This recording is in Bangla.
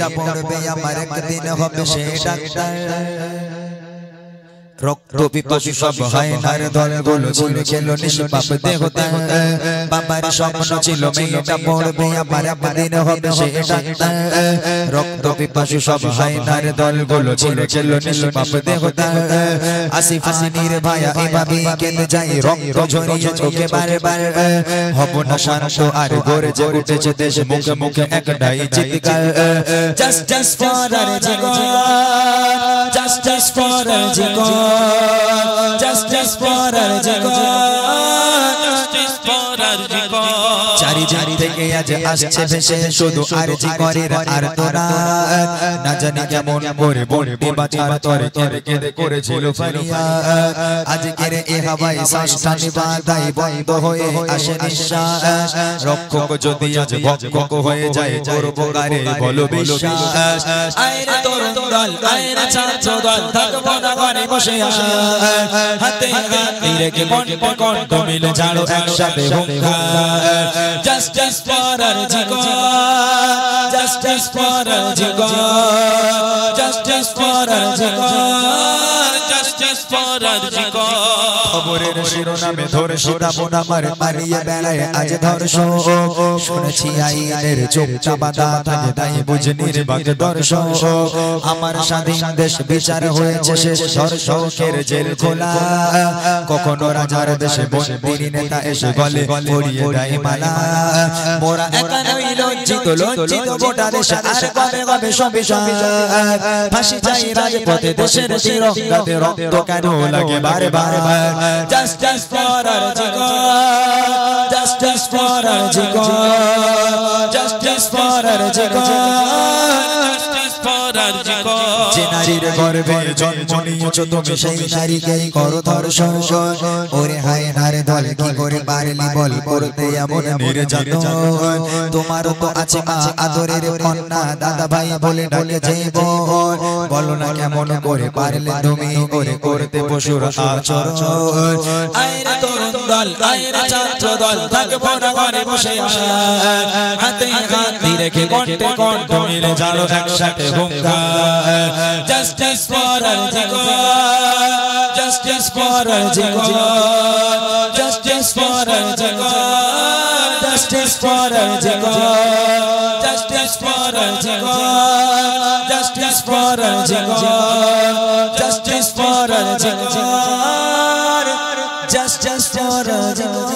মেয়েটা পড়বে আমার একদিন হবে সে ডাক্তার রক্ত পিপাসু সব হায়নার দলগুলো ছিল ছিল নিষ্পাপ দেহতা বাবার স্বপ্ন ছিল মেয়েটা পড়বে আমার একদিন হবে সে ডাক্তার রক্ত পিপাসু সব হায়নার দলগুলো ছিল ছিল নিষ্পাপ দেহতা আসিফ আসিনীর ভাইয়া এভাবে কেঁদে যায় রক্ত ঝরিয়ে চোখে বারবার হব না শান্ত আর গর্জে উঠেছে দেশ মুখে মুখে একটাই চিৎকার justice for RG Kar justice for RG Kar Justice for Arjikor Justice for Arjikor চারি চারি থেকে আজ আসছে ভেসে শুধু আরজিকরের আর্তনাদ না জানি কেমন করে বলতে বাঁচার তরে কেঁদে কেঁদে করেছিল ফরিয়াদ আজকের এ হাওয়ায় শ্বাসটা নিবাদাই বন্ধ হয়ে আসে নিঃশ্বাস রক্ষক যদি আজ ভক্ষক হয়ে যায় করব গারে বলো বিশ্বাস আইরে তরুণ দল আইরে ছাত্র দল থাকবো না ঘরে বসে হাতে হাতে রেখে কণ্ঠে কণ্ঠ মিলে ঝাড়ো একসাথে হুঙ্কার justice for RG Kar justice for RG Kar justice for RG Kar justice for RG Kar খবরের শিরোনামে ধরে সীতামন আমার পালিয়ে বেড়ায় আজ ধর্ষণ শুনেছি আইনের চোখটা বাঁধা থাকে তাই বুঝনি রে বাঘ দর্শন আমার স্বাধীন দেশ বিচার হয়েছে শেষ ধর্ষকের জেল খোলা কখনো রাজার দেশে বন্দিনী নেতা এসে বলে পড়িয়ে দেয় মালা মোরা একা নই লজ্জিত লজ্জিত গোটা দেশে আর কবে কবে সবে ফাঁসি চাই রাজপথে দেশের তিরঙ্গাতে রক্ত কেন লাগে বারে বারে justice for RG Kar justice for RG Kar justice for RG Kar justice for RG Kar যে নারীর গর্ভে জন্ম নিয়েছো তুমি সেই নারীকেই করো ধর্ষণ ওরে হায়নার দল কি করে পারলি বল করতে এমন নির্যাতন তোমার তো আছে মা আদরের কন্যা দাদা ভাই বলে ডাকে যাইব বলো না কেমন করে পারলে তুমি করে করতে পশুর আচরণ আইরে তরুণ দল আইরে ছাত্র দল থাকবো না ঘরে বসে হাতে হাত রেখে কণ্ঠে কণ্ঠ মিলে ঝাড়ো একসাথে হুঙ্কার justice for RG Kar justice for RG Kar justice for RG Kar justice for RG Kar justice for RG Kar justice for RG Kar justice for RG Kar justice for RG Kar